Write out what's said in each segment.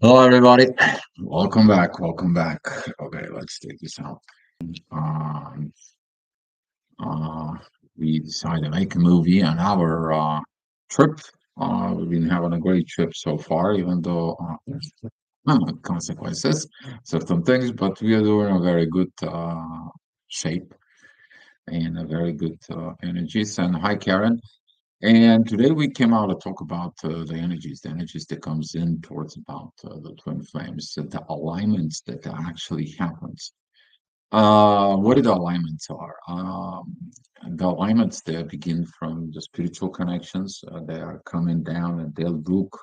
Hello, everybody. Welcome back. Welcome back. Okay, let's take this out. Um, uh, we decided to make a movie on our trip. We've been having a great trip so far, even though there's consequences, certain things, but we are doing a very good shape and a very good energies. And hi, Karen. And today we came out to talk about the energies that comes in towards about the twin flames, the alignments that actually happens. What are the alignments are? The alignments that begin from the spiritual connections. They are coming down and they'll look.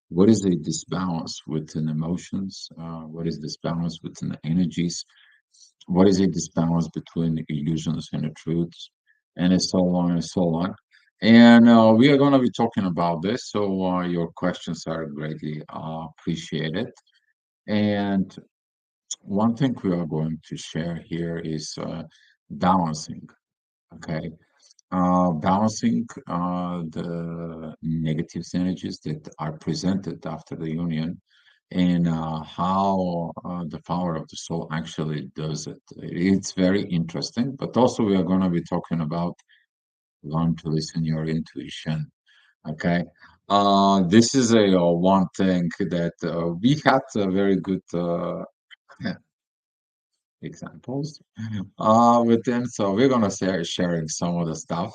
What is the disbalance within emotions? What is this balance within the energies? What is a disbalance between the illusions and the truths, and so on and so on. And we are going to be talking about this, so your questions are greatly appreciated. And one thing we are going to share here is balancing. Okay, balancing the negative energies that are presented after the union and how the power of the soul actually does it. It's very interesting, but also we are going to be talking about learn to listen your intuition. Okay. This is a one thing that we had a very good examples within, so we're gonna share sharing some of the stuff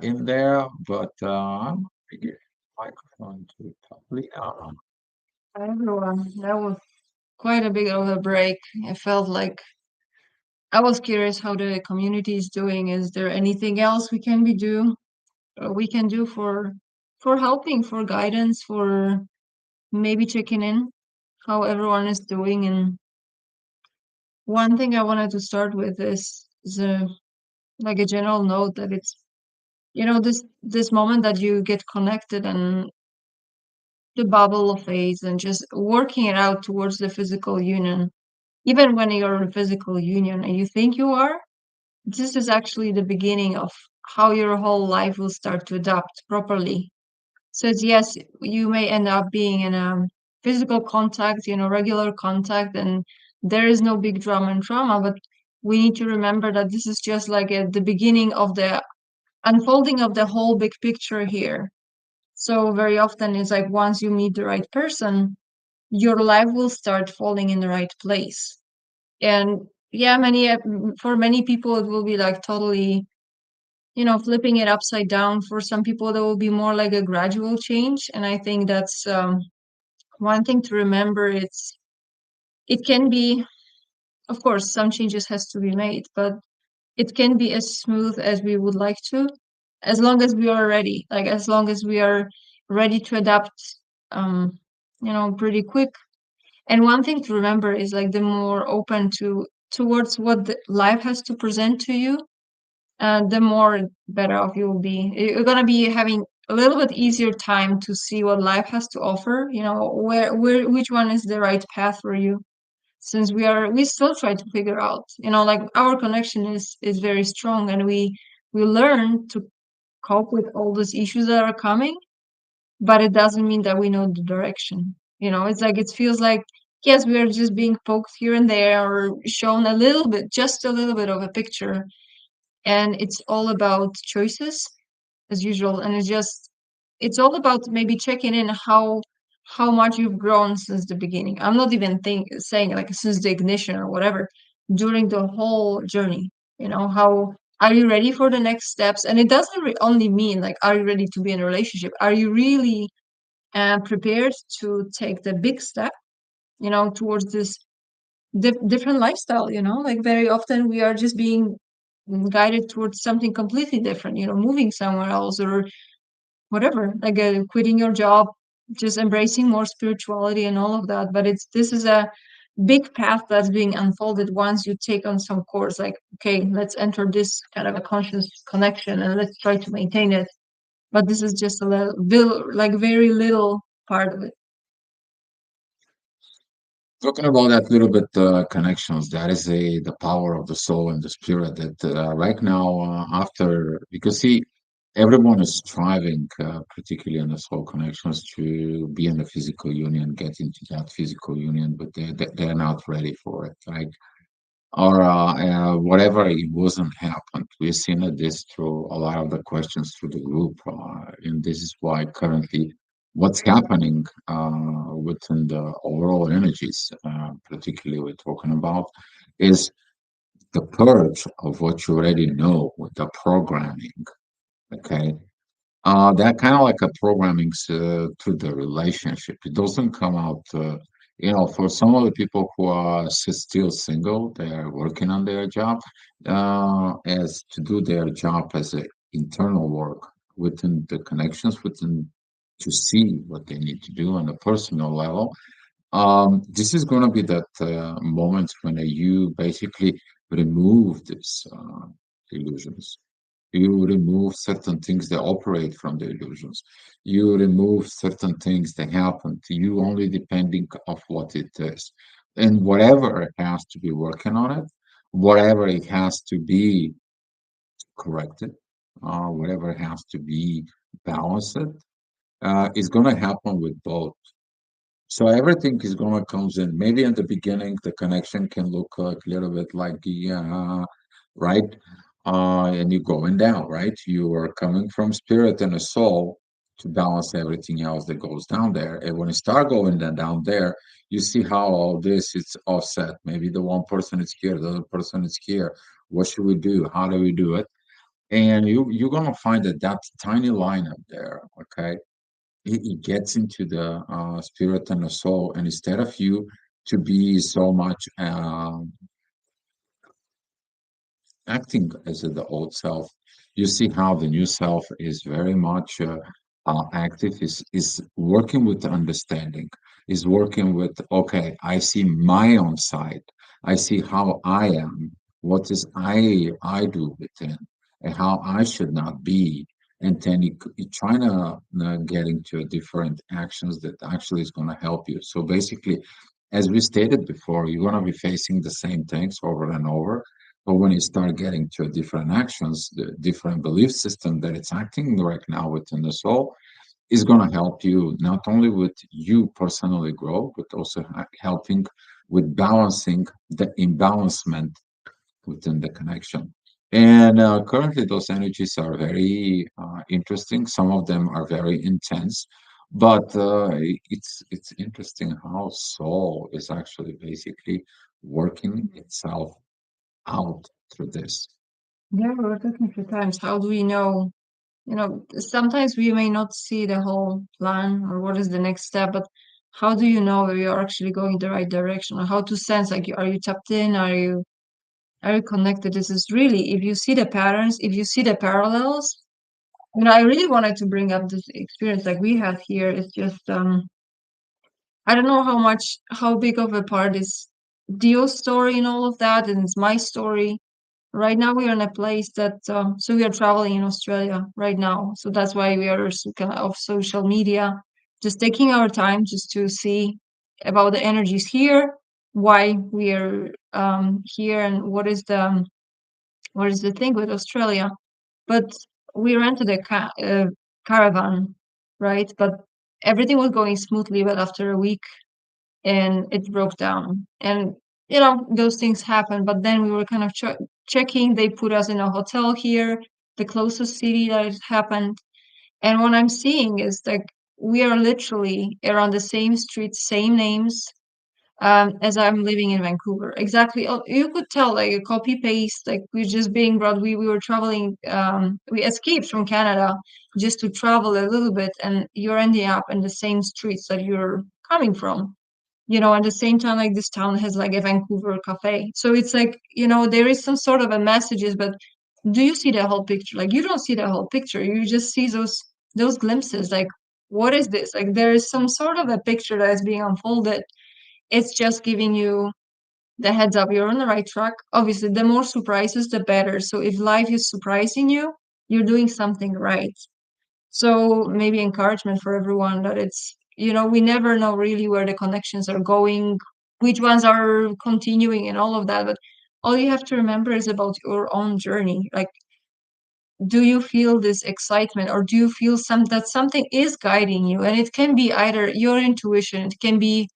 in there, but I'm gonna give microphone to Talia. Hi everyone. That was quite a big of a break. I felt like I was curious how the community is doing. Is there anything else we can do for helping, for guidance, for maybe checking in how everyone is doing? And one thing I wanted to start with is like a general note that it's this moment that you get connected and the bubble of phase and just working it out towards the physical union. Even when you're in physical union and you think you are, this is actually the beginning of how your whole life will start to adapt properly. So it's, yes, you may end up being in a physical contact, regular contact, and there is no big drama and trauma, but we need to remember that this is just like the beginning of the unfolding of the whole big picture here. So very often it's like once you meet the right person, your life will start falling in the right place. And yeah, for many people it will be like totally, flipping it upside down. For some people there will be more like a gradual change, and I think that's one thing to remember. It can be, of course, some changes has to be made, but it can be as smooth as we would like to, as long as we are ready, like as long as we are ready to adapt, um pretty quick. And one thing to remember is like the more open towards what the life has to present to you, the more better off you will be. You're gonna be having a little bit easier time to see what life has to offer. Which one is the right path for you. Since we still try to figure out. Like our connection is very strong, and we learn to cope with all those issues that are coming, but it doesn't mean that we know the direction. It's like it feels like, yes, we are just being poked here and there or shown a little bit, just a little bit of a picture, and it's all about choices as usual. And it's all about maybe checking in how much you've grown since the beginning. I'm not even saying like since the ignition or whatever, during the whole journey. How are you ready for the next steps? And it doesn't only mean like, are you ready to be in a relationship? Are you really prepared to take the big step, towards this different lifestyle? Like very often we are just being guided towards something completely different, moving somewhere else or whatever, like quitting your job, just embracing more spirituality and all of that. But this is a big path that's being unfolded once you take on some course, like, okay, let's enter this kind of a conscious connection and let's try to maintain it. But this is just a like very little part of it. Talking about that little bit connections, that is the power of the soul and the spirit that right now after because see. everyone is striving, particularly in the soul connections, to be in the physical union, get into that physical union, but they're not ready for it. Like, or whatever it wasn't happened. We've seen this through a lot of the questions through the group, and this is why currently what's happening within the overall energies, particularly we're talking about, is the purge of what you already know with the programming. Okay, that kind of like a programming to the relationship. It doesn't come out, for some of the people who are still single, they are working on their job, as to do their job as a internal work within the connections, within to see what they need to do on a personal level. This is going to be that moment when you basically remove these illusions. You remove certain things that operate from the illusions. You remove certain things that happen to you only depending of what it is. And whatever it has to be working on it, whatever it has to be corrected, whatever it has to be balanced, is going to happen with both. So everything is gonna comes in. Maybe in the beginning, the connection can look a little bit like right? And you're going down, right? You are coming from spirit and a soul to balance everything else that goes down there. And when you start going down there, you see how all this is offset. Maybe the one person is here, the other person is here. What should we do? How do we do it? And you're gonna find that tiny line up there, okay? It gets into the spirit and the soul, and instead of you to be so much acting as the old self, you see how the new self is very much active, is working with the understanding, is working with, okay, I see my own side, I see how I am, what is I do within, and how I should not be. And then you trying to get into different actions that actually is going to help you. So basically, as we stated before, you're going to be facing the same things over and over, but when you start getting to different actions, the different belief system that it's acting right now within the soul is going to help you not only with you personally grow, but also helping with balancing the imbalancement within the connection. And currently, those energies are very interesting. Some of them are very intense, but it's interesting how soul is actually basically working itself out through this. Yeah, we were talking a few times. How do we know? Sometimes we may not see the whole plan or what is the next step, but how do you know if you're actually going the right direction, or how to sense, like, are you tapped in? Are you connected? This is really, if you see the patterns, if you see the parallels. I really wanted to bring up this experience like we have here. It's just I don't know how big of a part is Dio's story in all of that, and it's my story. Right now we are in a place that so we are traveling in Australia right now, so that's why we are kind of off social media, just taking our time just to see about the energies here, why we are here, and what is the thing with Australia. But we rented a caravan, right? But everything was going smoothly, but after a week, and it broke down. And those things happen. But then we were kind of checking. They put us in a hotel here, the closest city that it happened. And what I'm seeing is like we are literally around the same street, same names, as I'm living in Vancouver. Exactly. Oh, you could tell like a copy paste, like we're just being brought. We were traveling, we escaped from Canada just to travel a little bit, and you're ending up in the same streets that you're coming from. At the same time, like this town has like a Vancouver cafe. So it's like, there is some sort of a messages, but do you see the whole picture? Like you don't see the whole picture. You just see those glimpses. Like, what is this? Like there is some sort of a picture that is being unfolded. It's just giving you the heads up you're on the right track. Obviously, the more surprises, the better. So if life is surprising you, you're doing something right. So maybe encouragement for everyone that we never know really where the connections are going, which ones are continuing and all of that. But all you have to remember is about your own journey. Like do you feel this excitement, or do you feel that something is guiding you? And it can be either your intuition, it can be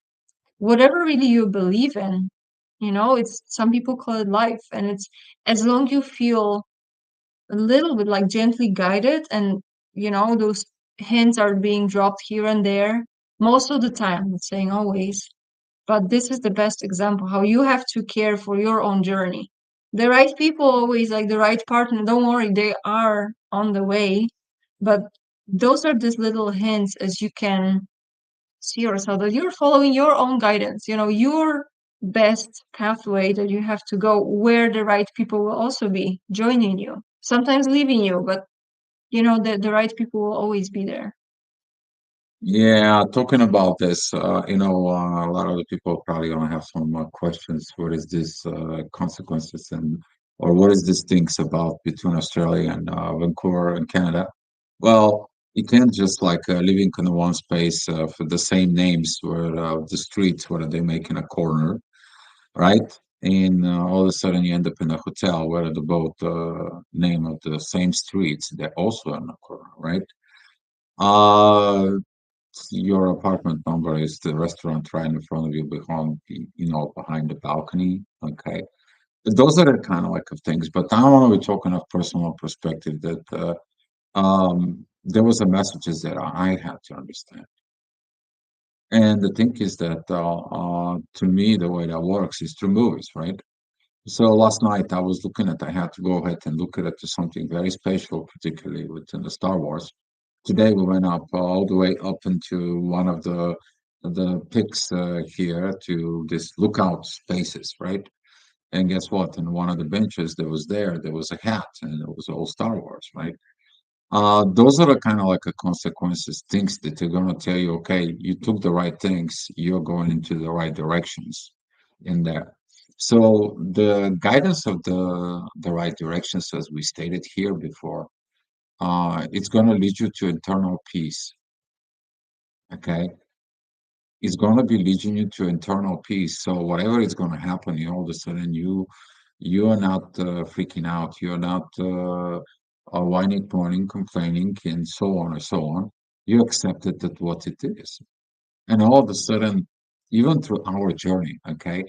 whatever really you believe in. It's, some people call it life, and it's, as long you feel a little bit like gently guided, and those hints are being dropped here and there most of the time. I'm not saying always, but this is the best example how you have to care for your own journey. The right people always, like the right partner, don't worry, they are on the way. But those are just little hints as you can see yourself that you're following your own guidance, your best pathway that you have to go, where the right people will also be joining you, sometimes leaving you, but the right people will always be there. Yeah, talking about this, a lot of the people probably gonna have some questions. What is this consequences and or what is this things about between Australia and Vancouver and Canada? Well, you can't just like living in one space for the same names where the streets where they make in a corner, right? And all of a sudden you end up in a hotel where the both name of the same streets, they're also in a corner, right? Uh, your apartment number is the restaurant right in front of you behind behind the balcony. Okay. Those are the kind of like of things. But now I want to be talking of personal perspective that there was a messages that I had to understand. And the thing is that to me the way that works is through movies, right? So last night I was looking at I had to go ahead and look at it to something very special, particularly within the Star Wars. Today we went up all the way up into one of the peaks here to this lookout spaces, right? And guess what? In one of the benches that was there was a hat, and it was all Star Wars, right? Those are the kind of like a consequences, things that they're gonna tell you, okay, you took the right things, you're going into the right directions in there. So the guidance of the right directions, as we stated here before, it's going to lead you to internal peace. Okay, it's going to be leading you to internal peace. So whatever is going to happen, all of a sudden you are not freaking out. You're not whining, mourning, complaining, and so on and so on. You accept it at what it is, and all of a sudden, even through our journey, okay,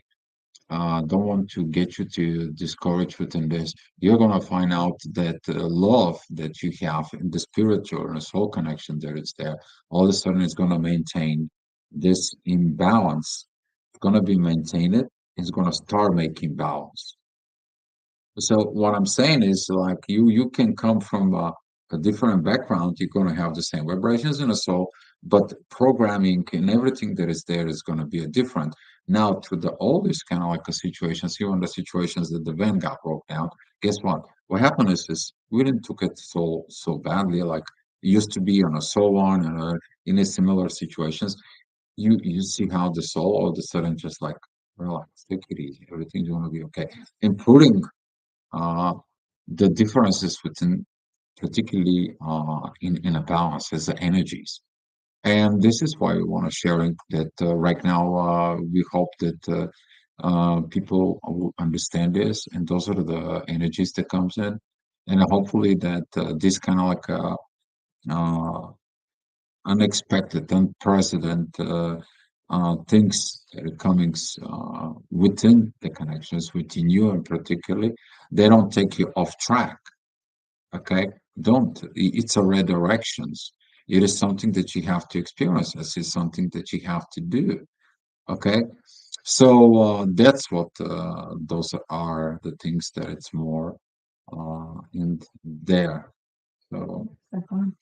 don't want to get you to discourage within this. You're going to find out that love that you have in the spiritual and the soul connection that is there, all of a sudden it's going to maintain this imbalance. It's going to be maintained. It's going to start making balance. So what I'm saying is like you can come from a different background. You're going to have the same vibrations in the soul, but programming and everything that is there is going to be a different. Now to the oldest kind of like a situations, even the situations that the van got broke down. Guess what? What happened is we didn't took it so badly like it used to be on a so on and in a similar situations. You see how the soul all of a sudden just like relax, take it easy, everything's going to be okay, including uh, the differences within, particularly in a balance as the energies. And this is why we want to sharing that right now. We hope that people will understand this, and those are the energies that comes in, and hopefully that this kind of like uh, unexpected, unprecedented things that are coming within the connections within you, and particularly they don't take you off track. Okay, don't. It's a redirections. It is something that you have to experience. This is something that you have to do. Okay, so that's what those are the things that it's more in there. So, Exactly.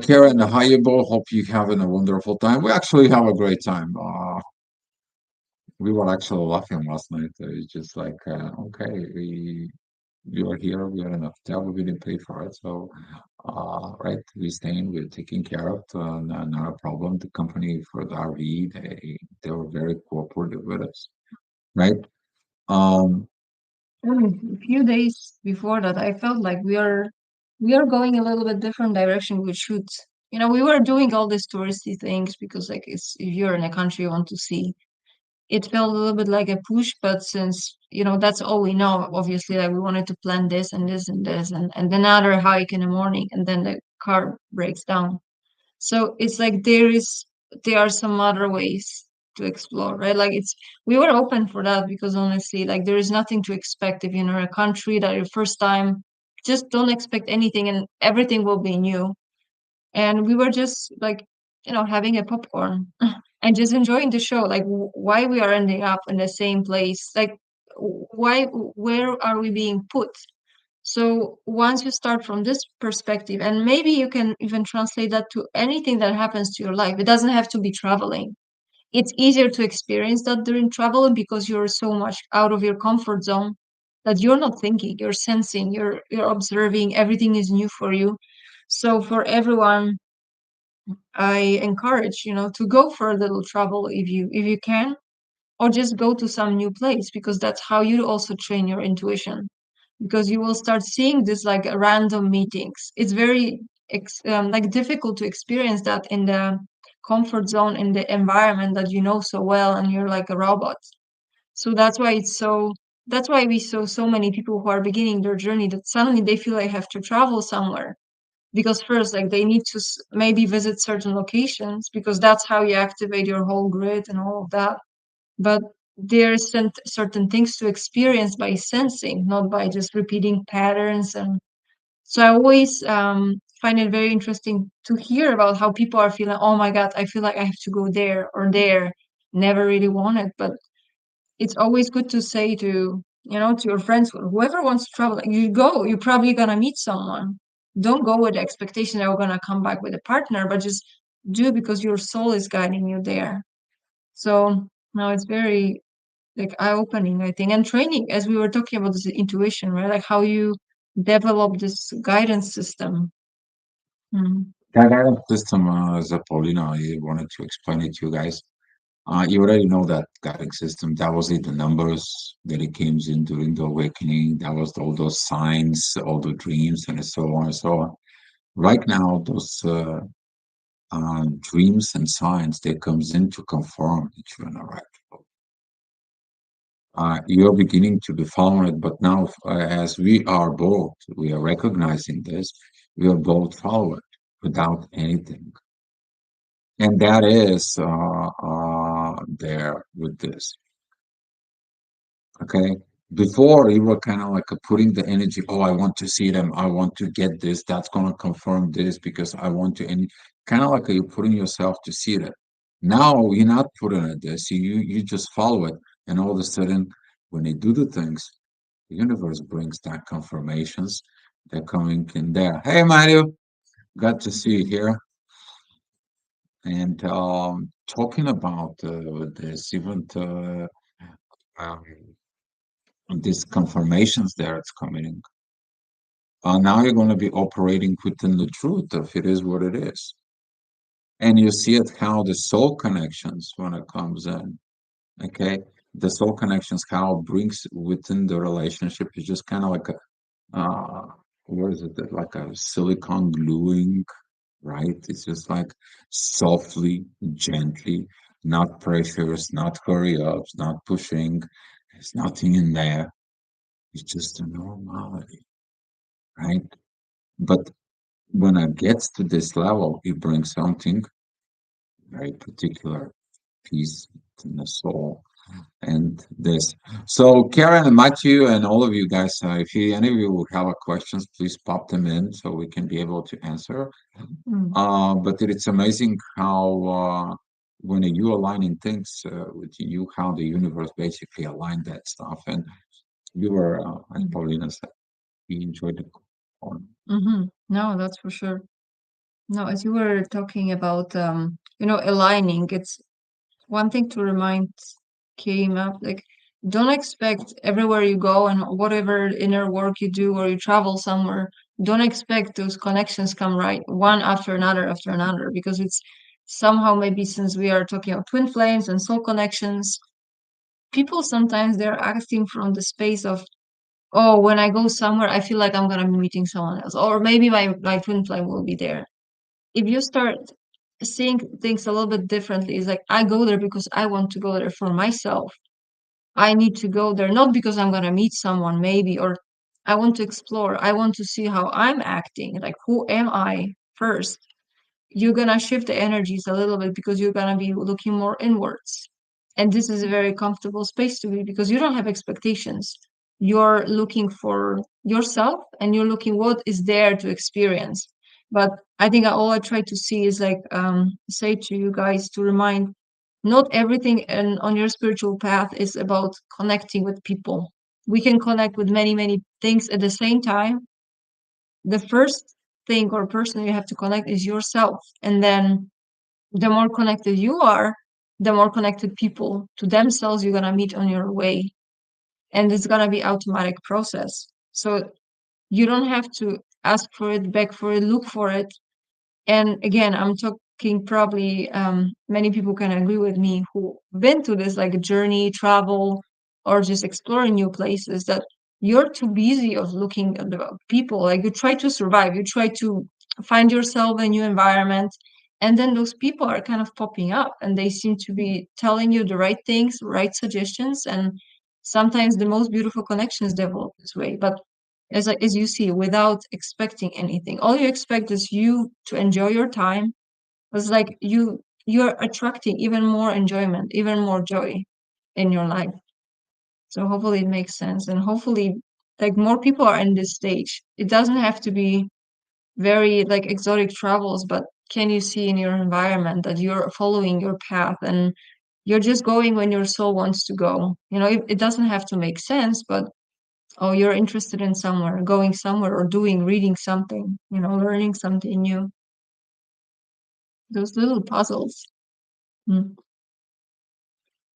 Karen, how you both? Hope you having a wonderful time. We actually have a great time. We were actually laughing last night. It's just like, okay, we are here, we are in a hotel, we didn't pay for it. So, right, we're staying, we're taking care of, not a problem. The company for the RV, they were very cooperative with us, right? Um, A few days before that, I felt like we are going a little bit different direction. We should, we were doing all these touristy things because, like, it's, if you're in a country you want to see. it felt a little bit like a push, but since, that's all we know, obviously, like we wanted to plan this and this and this and another hike in the morning, and then the car breaks down. So it's like there are some other ways to explore, right? Like we were open for that because honestly, like there is nothing to expect if you're in a country that your first time, just don't expect anything and everything will be new. And we were just like, having a popcorn and just enjoying the show. Like why we are ending up in the same place? Like why, where are we being put? So once you start from this perspective, and maybe you can even translate that to anything that happens to your life, it doesn't have to be traveling. It's easier to experience that during traveling because you're so much out of your comfort zone that you're not thinking, you're sensing, you're observing, everything is new for you. So for everyone, I encourage, to go for a little travel if you can, or just go to some new place because that's how you also train your intuition, because you will start seeing this like random meetings. It's very like difficult to experience that in the comfort zone, in the environment that you know so well, and you're like a robot. So that's why we saw so many people who are beginning their journey that suddenly they feel they have to travel somewhere, because first, like, they need to maybe visit certain locations because that's how you activate your whole grid and all of that. But there's certain things to experience by sensing, not by just repeating patterns. And so I always find it very interesting to hear about how people are feeling. Oh my God, I feel like I have to go there or there. Never really wanted, but it's always good to say to your friends, whoever wants to travel, like, you go, you're probably gonna meet someone. Don't go with the expectation that you're gonna come back with a partner, but just do because your soul is guiding you there. So now it's very like eye-opening, I think, and training, as we were talking about this intuition, right? Like how you develop this guidance system. Mm. That guidance system, Zapolina, I wanted to explain it to you guys. You already know that guiding system. That was it, the numbers that it came in during the awakening. That was all those signs, all the dreams, and so on and so on. Right now, those dreams and signs, they comes in to confirm that you're in the right flow. You're beginning to be following it, but now, as we are recognizing this, we are both following without anything. And that is there with this. Okay. Before you were kind of like putting the energy, oh, I want to see them, I want to get this, that's gonna confirm this because I want to, and kind of like you're putting yourself to see that. Now you're not putting it there, so you just follow it, and all of a sudden, when they do the things, the universe brings that confirmations. They're coming in there. Hey, Mario, glad to see you here. And talking about this, even um, these confirmations there, it's coming in. Now you're going to be operating within the truth of it is what it is. And you see it how the soul connections when it comes in. Okay. The soul connections, how it brings within the relationship is just kind of like a, what is it? Like a silicone gluing, right? It's just like softly, gently, not pressures, not hurry ups, not pushing. There's nothing in there. It's just a normality, right? But when it gets to this level, it brings something very particular, peace in the soul. And this. So, Karen and Matthew, and all of you guys, if any of you will have a questions, please pop them in so we can be able to answer. Mm. But it's amazing how when you aligning things with you, how the universe basically aligned that stuff. And we were, as Mm. Paulina said, we enjoyed the call. Mm-hmm. No, that's for sure. No, as you were talking about, aligning, it's one thing to remind came up, like, don't expect everywhere you go and whatever inner work you do or you travel somewhere, don't expect those connections come right one after another, because it's somehow, maybe since we are talking about twin flames and soul connections, people sometimes they're acting from the space of, oh, when I go somewhere, I feel like I'm gonna be meeting someone else, or maybe my twin flame will be there. If you start seeing things a little bit differently. It's like I go there because I want to go there for myself. I need to go there not because I'm gonna meet someone maybe, or I want to explore. I want to see how I'm acting. Like who am I first? You're gonna shift the energies a little bit because you're gonna be looking more inwards. And this is a very comfortable space to be because you don't have expectations. You're looking for yourself and you're looking what is there to experience. But I think all I try to see is like say to you guys to remind not everything on your spiritual path is about connecting with people. We can connect with many, many things at the same time. The first thing or person you have to connect is yourself. And then the more connected you are, the more connected people to themselves you're gonna meet on your way. And it's gonna be automatic process. So you don't have to ask for it, beg for it, look for it. And again, I'm talking probably many people can agree with me who been to this like journey, travel, or just exploring new places that you're too busy of looking at the people. Like you try to survive, you try to find yourself in a new environment, and then those people are kind of popping up and they seem to be telling you the right things, right suggestions, and sometimes the most beautiful connections develop this way. But as you see, without expecting anything. All you expect is you to enjoy your time. It's like you're attracting even more enjoyment, even more joy in your life. So hopefully it makes sense. And hopefully like more people are in this stage. It doesn't have to be very like exotic travels, but can you see in your environment that you're following your path and you're just going when your soul wants to go. It doesn't have to make sense, but oh, you're interested in somewhere, going somewhere, or reading something, learning something new. Those little puzzles. Mm.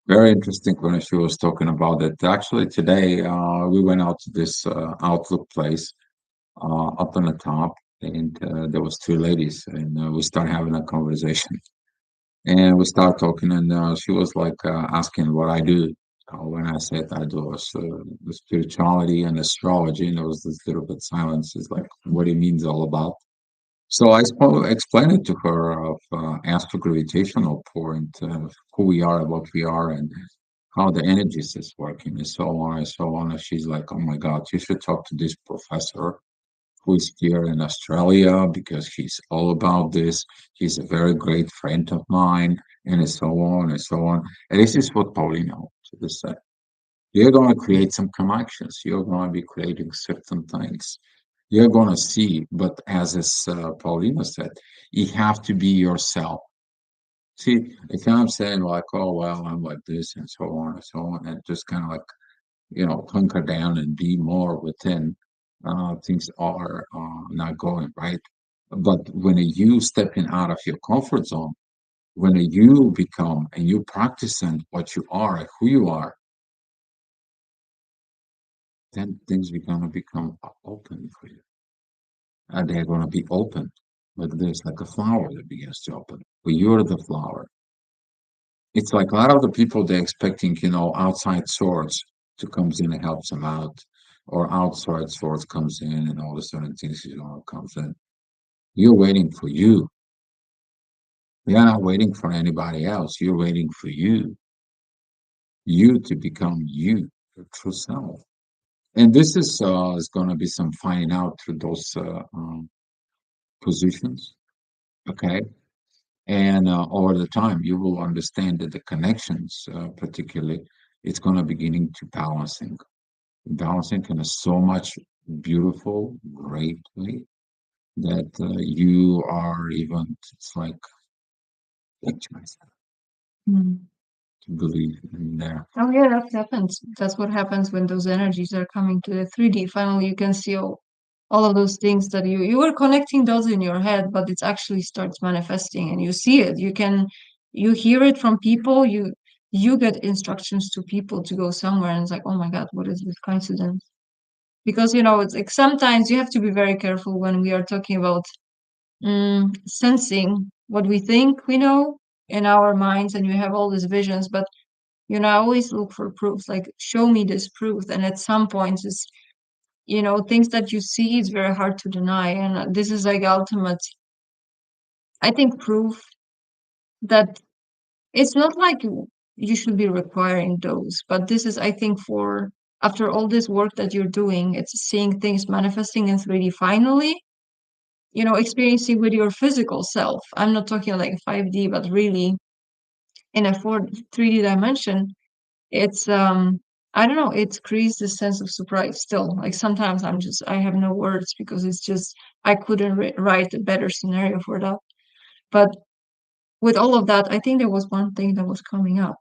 Very interesting when she was talking about it. Actually, today we went out to this Outlook place up on the top, and there was two ladies, and we started having a conversation, and we started talking, and she was like asking what I do. When I said I do the spirituality and astrology, and there was this little bit silence. It's like, what it means all about. So I explained it to her of Asto-Gravitational point, who we are, what we are, and how the energies is working, and so on and so on. And she's like, "Oh my God, you should talk to this professor who is here in Australia because he's all about this. He's a very great friend of mine, and so on and so on." And this is what Paulina just said. You're going to create some connections. You're going to be creating certain things. You're going to see, but as Paulina said, you have to be yourself. See, if I'm saying like, oh, well, I'm like this and so on and so on, and just kind of like, hunker down and be more within, things are not going right. But when you stepping out of your comfort zone, when you become and you practicing what you are and who you are, then things are going to become open for you. And they're going to be open. Like this, like a flower that begins to open. But you're the flower. It's like a lot of the people they're expecting, outside source to comes in and helps them out, or outside source comes in and all the certain things, comes in. You're waiting for you. You're not waiting for anybody else. You're waiting for you to become you, your true self. And this is going to be some finding out through those positions. Okay. And over the time, you will understand that the connections, particularly, it's going to beginning to balancing in a so much beautiful, great way that you are even, it's like, picture myself Mm. to believe in there. Oh yeah, that happens. That's what happens when those energies are coming to the 3D. Finally, you can see all of those things that you were connecting those in your head, but it actually starts manifesting, and you see it. You hear it from people. You get instructions to people to go somewhere, and it's like, oh my God, what is this coincidence? Because it's like sometimes you have to be very careful when we are talking about sensing what we think we know in our minds, and you have all these visions, but I always look for proofs, like show me this proof. And at some points, it's things that you see is very hard to deny, and this is like ultimate, I think, proof. that it's not like you should be requiring those, but this is, I think, for after all this work that you're doing, it's seeing things manifesting in 3D finally, experiencing with your physical self. I'm not talking like 5D, but really in a 3D dimension. It's I don't know, it creates this sense of surprise still. Like sometimes I have no words because it's just I couldn't write a better scenario for that. But with all of that, I think there was one thing that was coming up.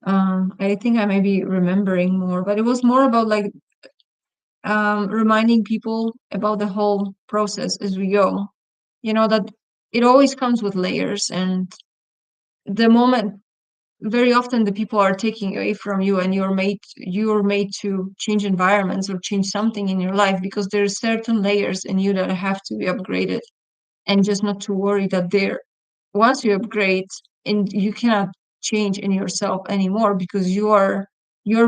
I think I may be remembering more, but it was more about like reminding people about the whole process as we go. That it always comes with layers, and the moment very often the people are taking away from you, and you're made to change environments or change something in your life because there's certain layers in you that have to be upgraded, and just not to worry that they're once you upgrade and you cannot change in yourself anymore because you're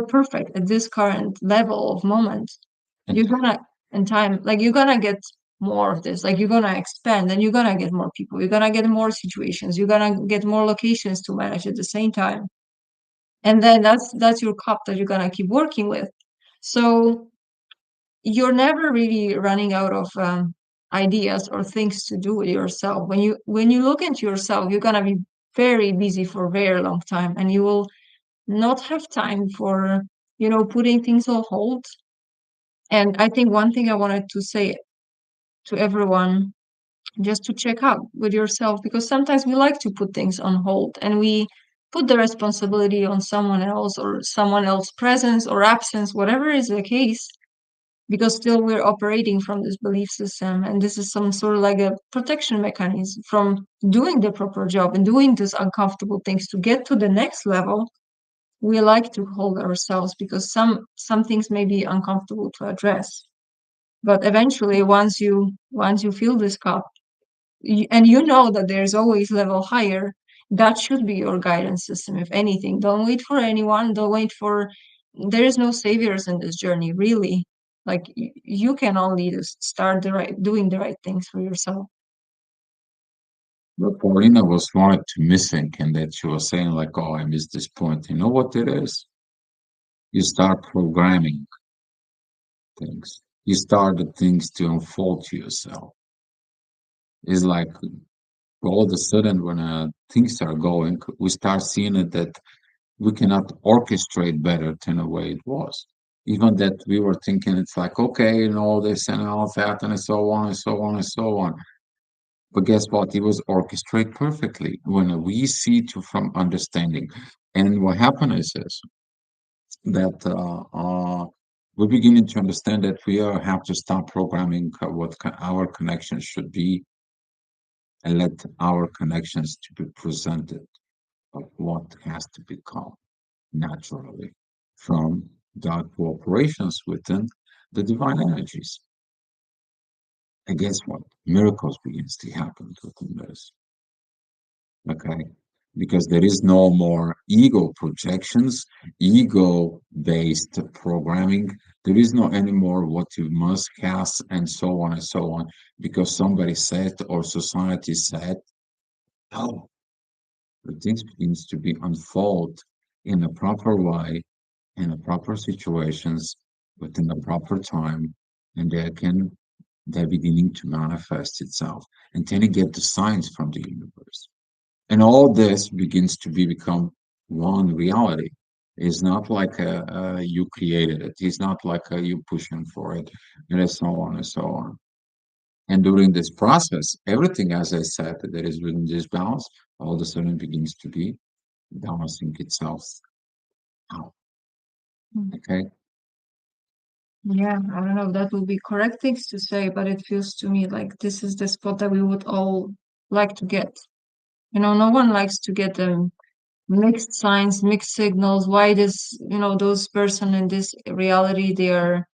perfect at this current level of moment. And You're gonna in time, like you're gonna get more of this, like you're gonna expand and you're gonna get more people, you're gonna get more situations, you're gonna get more locations to manage at the same time, and then that's your cup that you're gonna keep working with. So you're never really running out of ideas or things to do with yourself. When you look into yourself, you're gonna be very busy for a very long time, and you will not have time for putting things on hold. And I think one thing I wanted to say to everyone, just to check out with yourself, because sometimes we like to put things on hold and we put the responsibility on someone else or someone else's presence or absence, whatever is the case, because still we're operating from this belief system, and this is some sort of like a protection mechanism from doing the proper job and doing these uncomfortable things to get to the next level. We like to hold ourselves because some things may be uncomfortable to address, but eventually once you feel this cup, and you know that there's always level higher, that should be your guidance system. If anything, don't wait for anyone, don't wait for there is no saviors in this journey, really. Like you can only just start doing the right things for yourself. but Paulina was right to missing, and that she was saying like, "Oh, I missed this point." You know what it is? You start programming things. You start the things to unfold to yourself. It's like all of a sudden when things are going, we start seeing it that we cannot orchestrate better than the way it was. Even that we were thinking it's like, okay, this and all that, and so on and so on and so on. But guess what? It was orchestrated perfectly when we see to from understanding. And what happened is that we're beginning to understand that we have to stop programming what our connections should be and let our connections to be presented of what has to become naturally from God cooperations within the divine energies. And guess what? Miracles begins to happen within this. Okay. Because there is no more ego projections, ego based programming. There is no anymore what you must cast and so on and so on because somebody said or society said. No, the things begins to be unfold in a proper way, in the proper situations, within the proper time, and they're beginning to manifest itself. And then you get the signs from the universe. And all this begins to become one reality. It's not like you created it. It's not like you pushing for it, and so on and so on. And during this process, everything, as I said, that is within this balance, all of a sudden begins to be balancing itself out. Mm. Okay. Yeah, I don't know if that will be correct things to say, but it feels to me like this is the spot that we would all like to get. No one likes to get mixed signs, mixed signals. Why this, those person in this reality, they are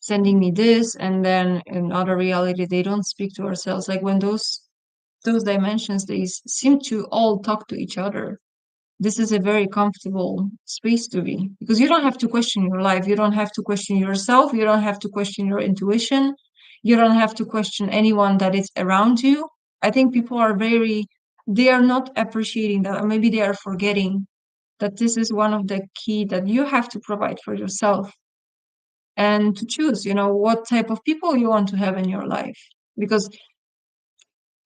sending me this, and then in other reality, they don't speak to ourselves. Like when those dimensions, they seem to all talk to each other. This is a very comfortable space to be because you don't have to question your life. You don't have to question yourself. You don't have to question your intuition. You don't have to question anyone that is around you. I think people are very they are not appreciating that, or maybe they are forgetting that this is one of the key that you have to provide for yourself, and to choose, what type of people you want to have in your life. Because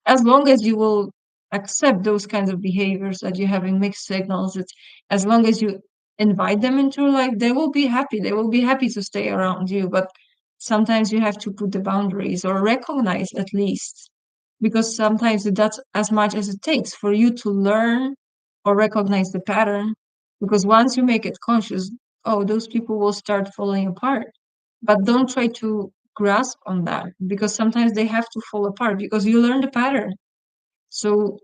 as long as you will accept those kinds of behaviors that you're having mixed signals, it's as long as you invite them into your life, they will be happy. They will be happy to stay around you. But sometimes you have to put the boundaries, or recognize at least, because sometimes that's as much as it takes for you to learn or recognize the pattern. Because once you make it conscious, oh, those people will start falling apart. But don't try to grasp on that, because sometimes they have to fall apart because you learn the pattern. So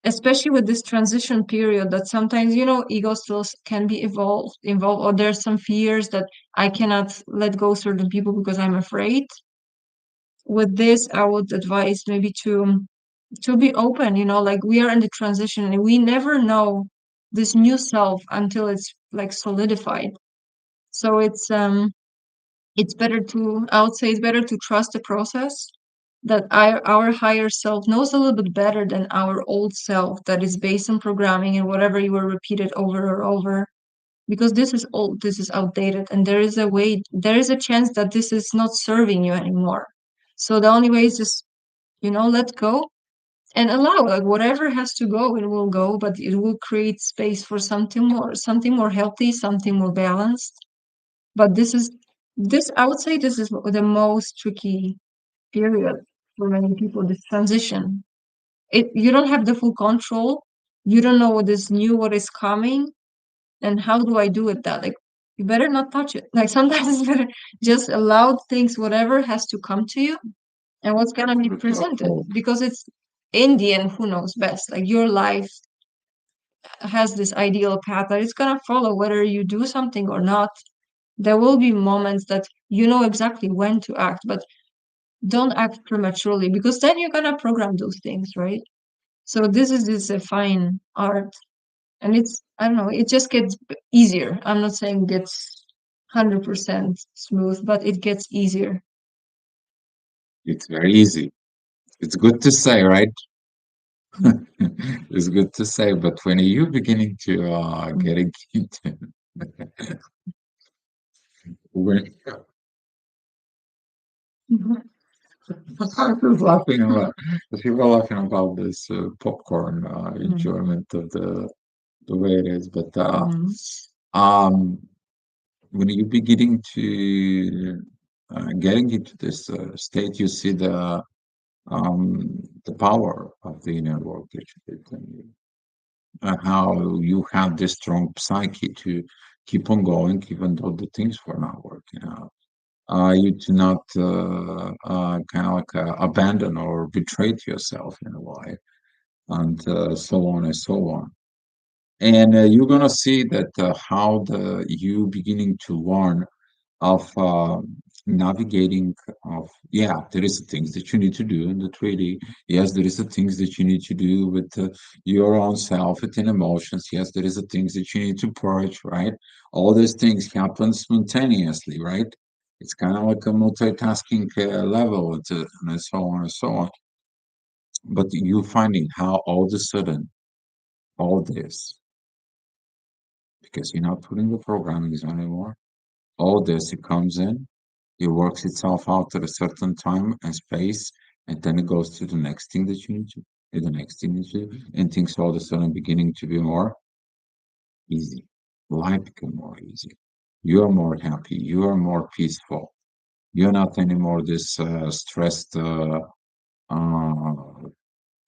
especially with this transition period, that sometimes, ego still can be involved, or there's some fears that I cannot let go certain people because I'm afraid. With this, I would advise maybe to be open, like we are in the transition and we never know this new self until it's like solidified. So it's better to, I would say it's better to trust the process, that our higher self knows a little bit better than our old self, that is based on programming and whatever you were repeated over or over. Because this is old, this is outdated, and there is a chance that this is not serving you anymore. So the only way is just, let go and allow, like, whatever has to go, it will go, but it will create space for something more healthy, something more balanced. But this I would say this is the most tricky period for many people, this transition. You don't have the full control. You don't know what is new, what is coming, and how do I do with that? Like, you better not touch it. Like, sometimes it's better just allow things, whatever has to come to you, and what's gonna be presented, because it's in the end, who knows best. Like, your life has this ideal path that it's gonna follow whether you do something or not. There will be moments that you know exactly when to act, but don't act prematurely, because then you're gonna program those things, right? So this is a fine art, and it's, I don't know, it just gets easier. I'm not saying it gets 100% smooth, but it gets easier. It's very easy. It's good to say, right? It's good to say, but when are you beginning to getting into when Mhm. I was laughing about people are laughing about this popcorn Mhm. enjoyment of the way it is, but Mhm. um when you beginning to getting into this state, you see the power of the inner work that you did, and how you have this strong psyche to keep on going, even though the things were not working out. You do not kind of like abandon or betray yourself in a way, and so on and so on. And you're gonna see that how the you beginning to learn of navigating of, yeah, there is things that you need to do in the 3D. Yes, there is the things that you need to do with your own self within emotions. Yes, there is the things that you need to purge, right? All these things happen spontaneously, right? It's kind of like a multitasking level, and so on and so on. But you finding how all of a sudden all this, because you're not putting the programmings anymore, all this, it comes in, it works itself out at a certain time and space, and then it goes to the next thing that you need to, and the next thing that you do, and things all of a sudden beginning to be more easy. Life become more easy. You are more happy. You are more peaceful. You're not anymore this stressed uh,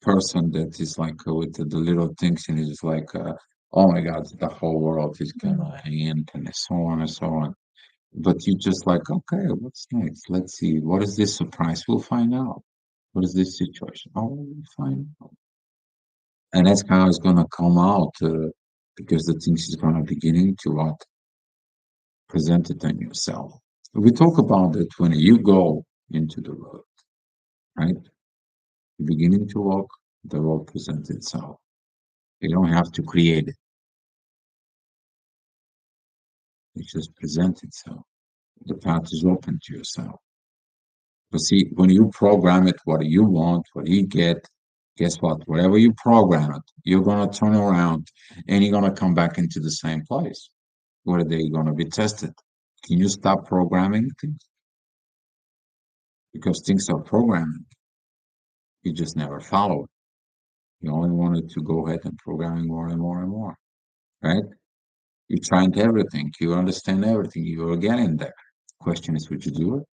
person that is like with the little things and is like, oh my God, the whole world is gonna end and so on and so on. But you just like, okay, what's next? Let's see. What is this surprise? We'll find out. What is this situation? Oh, we'll find out. And that's how it's gonna come out because the things is gonna beginning to what present it on yourself. We talk about it when you go into the road, right? You're beginning to walk, the road presents itself. You don't have to create it. It just presents itself. The path is open to yourself. But see, when you program it, what do you want? What do you get? Guess what? Whatever you program it, you're going to turn around and you're going to come back into the same place where they're going to be tested. Can you stop programming things? Because things are programming. You just never follow it. You only wanted to go ahead and programming more and more and more, right? You're trying everything. You understand everything. You are getting there. Question is, would you do it?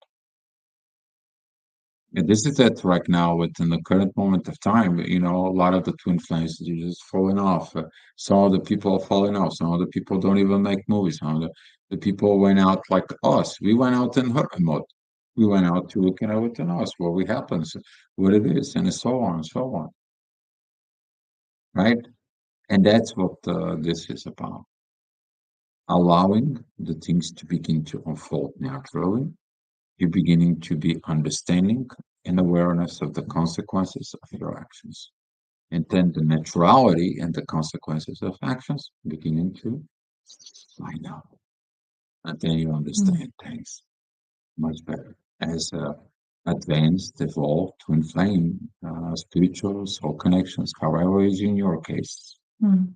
And this is it right now within the current moment of time. A lot of the twin flames are just falling off. Some of the people are falling off. Some of the people don't even make movies. Some of the people went out like us. We went out in herd mode. We went out to look at within us, what we happens, what it is, and so on and so on. Right? And that's what this is about. Allowing the things to begin to unfold naturally. You're beginning to be understanding and awareness of the consequences of your actions. And then the naturality and the consequences of actions beginning to find out. And then you Mm. understand things much better as advanced, evolved, twin flame, spiritual soul connections, however is in your case. Mm.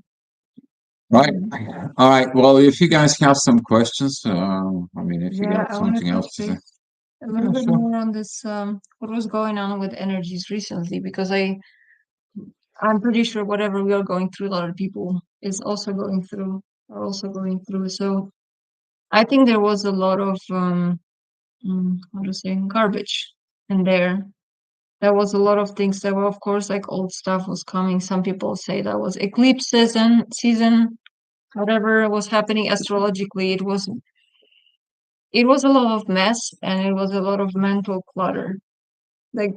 Right. Mm. All right. Well, if you guys have some questions, if you Yeah, got I want to something touch else to say, base a little yeah, bit sure. more on this, what was going on with energies recently, because I'm pretty sure whatever we are going through, a lot of people is also going through, are also going through. So I think there was a lot of, how to say, garbage in there. There was a lot of things that were, of course, like old stuff was coming. Some people say that was eclipse season, whatever was happening astrologically. It was a lot of mess and it was a lot of mental clutter. Like,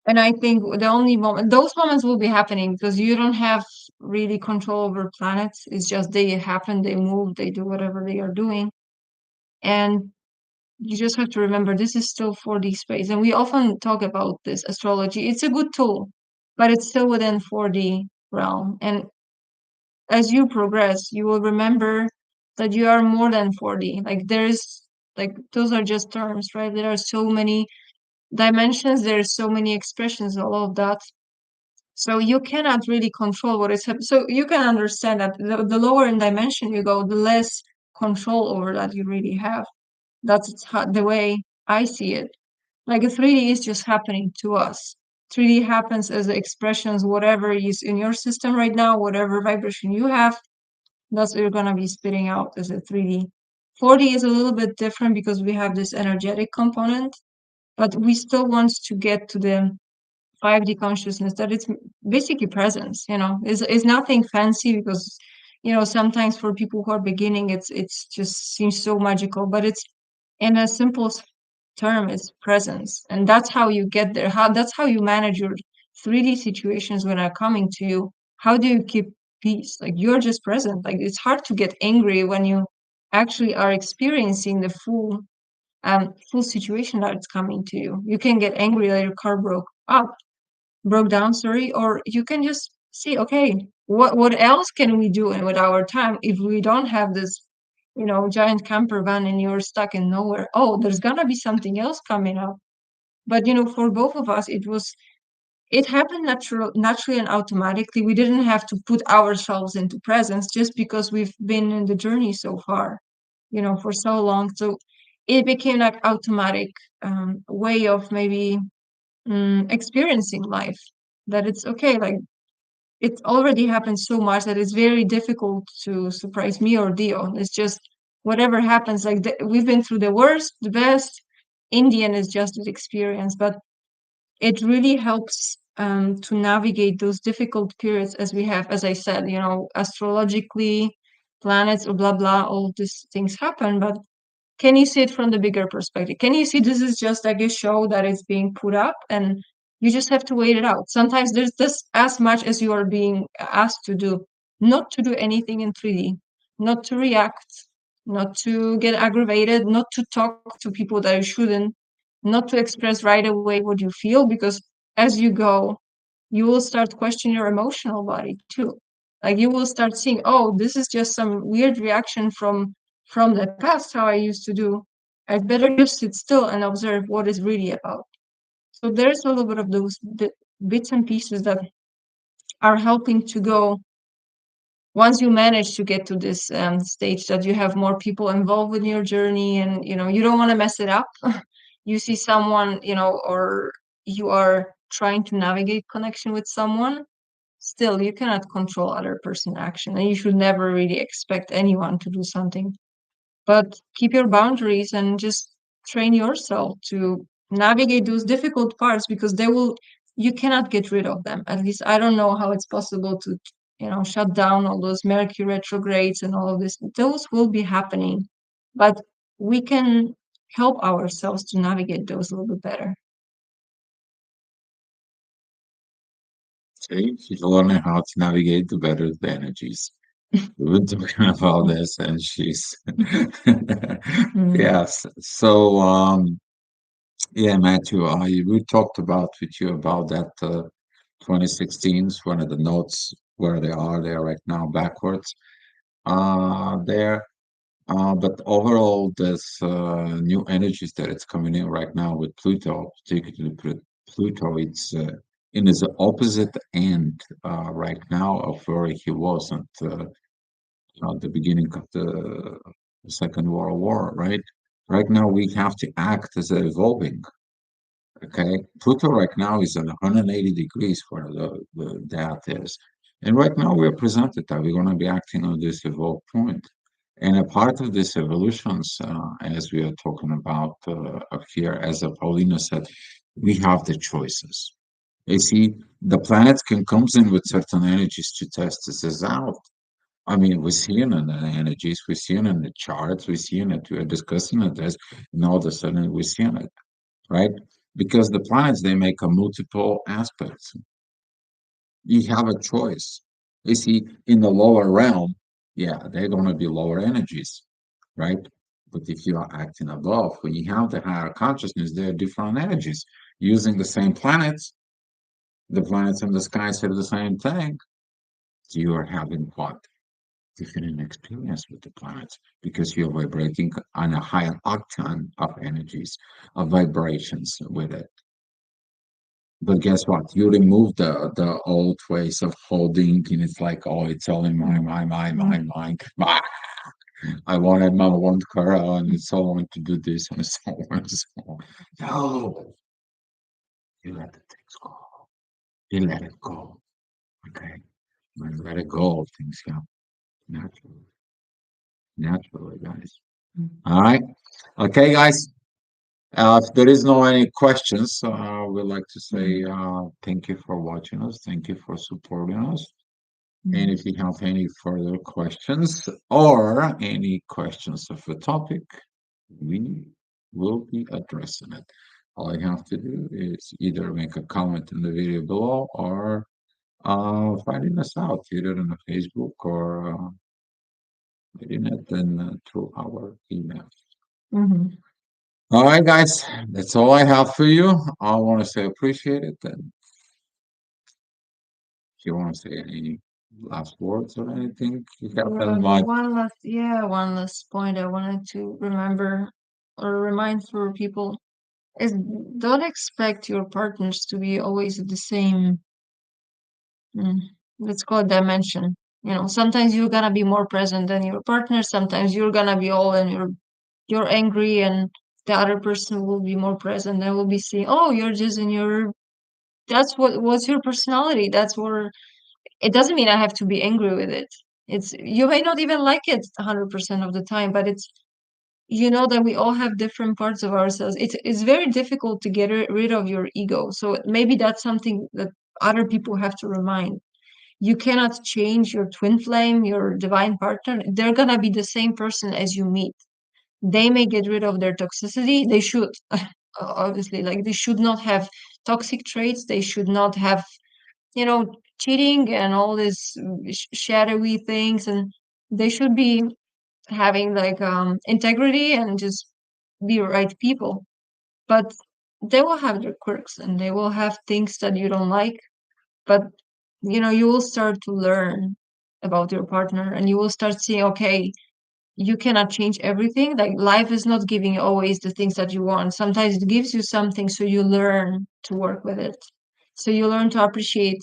and I think the only moment those moments will be happening because you don't have really control over planets. It's just they happen, they move, they do whatever they are doing. And you just have to remember this is still 4D space. And we often talk about this astrology. It's a good tool, but it's still within 4D realm. And as you progress, you will remember that you are more than 4D. Like there's like those are just terms, right? There are so many dimensions, there's so many expressions, all of that. So you cannot really control what is happening. So you can understand that the lower in dimension you go, the less control over that you really have. That's the way I see it. Like a 3D is just happening to us. 3D happens as expressions, whatever is in your system right now, whatever vibration you have, that's what you're going to be spitting out as a 3D. 4D is a little bit different because we have this energetic component, but we still want to get to the 5D consciousness that it's basically presence, is nothing fancy because, sometimes for people who are beginning, it's just seems so magical, but it's in a simple term, it's presence. And that's how you get there. That's how you manage your 3D situations when are coming to you. How do you keep peace? Like you're just present. Like it's hard to get angry when you actually are experiencing the full situation that it's coming to you. You can get angry that your car broke down, sorry, or you can just see, okay, what else can we do with our time if we don't have this, giant camper van and you're stuck in nowhere? Oh, there's gonna be something else coming up. But for both of us, it happened naturally and automatically. We didn't have to put ourselves into presence just because we've been in the journey so far, for so long. So it became like automatic way of maybe experiencing life, that it's okay, like it already happened so much that it's very difficult to surprise me or Dio. It's just whatever happens, like we've been through the worst, the best. Indian is just an experience, but it really helps to navigate those difficult periods as we have, as I said, astrologically, planets, or blah blah, all these things happen, but can you see it from the bigger perspective? Can you see this is just like a show that is being put up and you just have to wait it out? Sometimes there's just as much as you are being asked to do, not to do anything in 3D, not to react, not to get aggravated, not to talk to people that you shouldn't, not to express right away what you feel, because as you go, you will start questioning your emotional body too. Like you will start seeing, oh, this is just some weird reaction from the past, how I used to do. I'd better just sit still and observe what is really about. So there's a little bit of those bits and pieces that are helping to go. Once you manage to get to this stage that you have more people involved in your journey, and you don't want to mess it up. You see someone, or you are trying to navigate connection with someone, still you cannot control other person action, and you should never really expect anyone to do something, but keep your boundaries and just train yourself to navigate those difficult parts, because you cannot get rid of them. At least I don't know how it's possible to shut down all those Mercury retrogrades and all of this. Those will be happening, but we can help ourselves to navigate those a little bit better. See, she's learning how to navigate the better the energies. We've been talking about this, and she's Mm. yes. So, yeah, Matthew, we talked about with you about that 2016s, one of the notes where they are right now backwards. There, but overall, there's new energies that it's coming in right now with Pluto, particularly Pluto. It's in the opposite end right now of where he was at the beginning of the Second World War, right? Right now, we have to act as evolving. Okay, Pluto right now is at 180 degrees where that is. And right now we're presented that we're going to be acting on this evolved point. And a part of this evolutions, as we are talking about here, as Paulina said, we have the choices. You see, the planets can comes in with certain energies to test this out. I mean, we're seeing in the energies, we're seeing in the charts, we're seeing it, we're discussing it, as, and all of a sudden we're seeing it, right? Because the planets they make a multiple aspects. You have a choice. You see, in the lower realm, yeah, they're going to be lower energies, right? But if you are acting above, when you have the higher consciousness, there are different energies. Using the same planets, the planets in the sky say the same thing. You are having what? Different experience with the planets because you're vibrating on a higher octane of energies, of vibrations with it. But guess what? You remove the old ways of holding, and it's like, oh, it's all in my Mm. mind. Ah, I wanted my one car, and it's all want to do this, and so on and so on. No, you let the things go. You let it go. Okay, when you let it go, things come naturally, naturally, guys. All right, okay, guys. If there is no any questions, we'd like to say Mm. thank you for watching us. Thank you for supporting us. And Mm. if you have any further questions or any questions of the topic, we will be addressing it. All you have to do is either make a comment in the video below or finding us out either on the Facebook or internet and through our email. Mhm. All right, guys, that's all I have for you. I want to say appreciate it. And if you want to say any last words or anything, you have in The mind. one last point I wanted to remember or remind for people is, don't expect your partners to be always at the same, mm, let's call it dimension. Sometimes you're gonna be more present than your partner. Sometimes you're gonna be all and you're angry, and the other person will be more present and will be seeing, oh, you're just in your. That's what's your personality. That's where it doesn't mean I have to be angry with it. It's you may not even like it 100% of the time, but it's that we all have different parts of ourselves. It's very difficult to get rid of your ego. So maybe that's something that other people have to remind. You cannot change your twin flame, your divine partner. They're gonna be the same person as you meet. They may get rid of their toxicity. They should, obviously, like they should not have toxic traits. They should not have cheating and all these shadowy things, and they should be having like integrity and just be right people. But they will have their quirks and they will have things that you don't like. But you will start to learn about your partner, and you will start seeing, okay, you cannot change everything. Like life is not giving you always the things that you want. Sometimes it gives you something, so you learn to work with it. So you learn to appreciate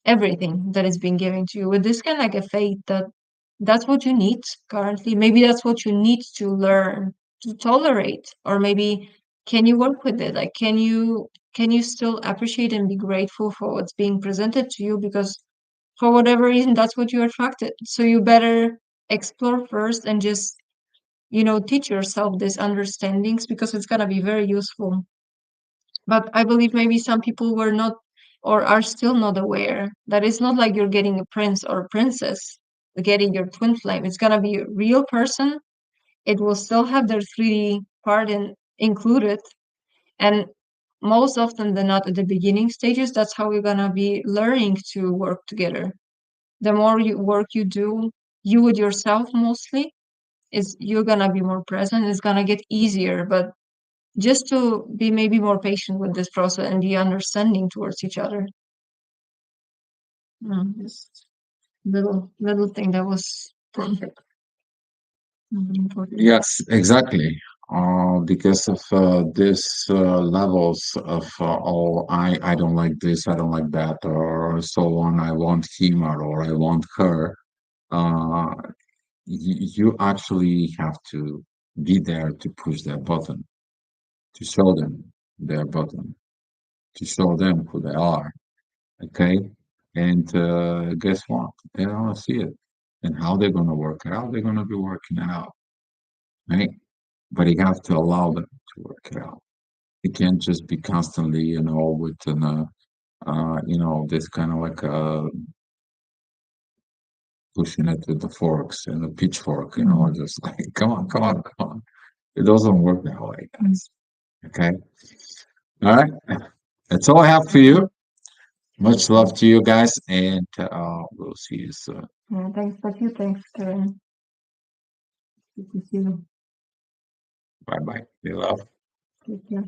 everything that is being given to you with this kind of like a faith that that's what you need currently. Maybe that's what you need to learn to tolerate, or maybe can you work with it? Like, can you still appreciate and be grateful for what's being presented to you? Because for whatever reason, that's what you're attracted. So you better explore first and just, teach yourself these understandings because it's gonna be very useful. But I believe maybe some people were not or are still not aware that it's not like you're getting a prince or a princess, getting your twin flame. It's gonna be a real person. It will still have their 3D part included. And most often than not at the beginning stages, that's how we're gonna be learning to work together. The more work you do, you with yourself mostly, is you're gonna be more present. It's gonna get easier, but just to be maybe more patient with this process and be understanding towards each other. Just little thing that was important. Yes, exactly. Because of this levels of oh, I don't like this, I don't like that, or so on. I want him or I want her. Uh, you actually have to be there to push their button, to show them their button, to show them who they are. Okay, and guess what? They don't see it, and how they're going to work it out. They're going to be working it out, right? But you have to allow them to work it out. It can't just be constantly, with this kind of like pushing it with the forks and the pitchfork, just like, come on, come on, come on. It doesn't work that way, guys. Okay. All right. That's all I have for you. Much love to you guys, and we'll see you soon. Yeah, thanks, but you thanks, Karen. Good to see you. Bye bye. Be love. Take care.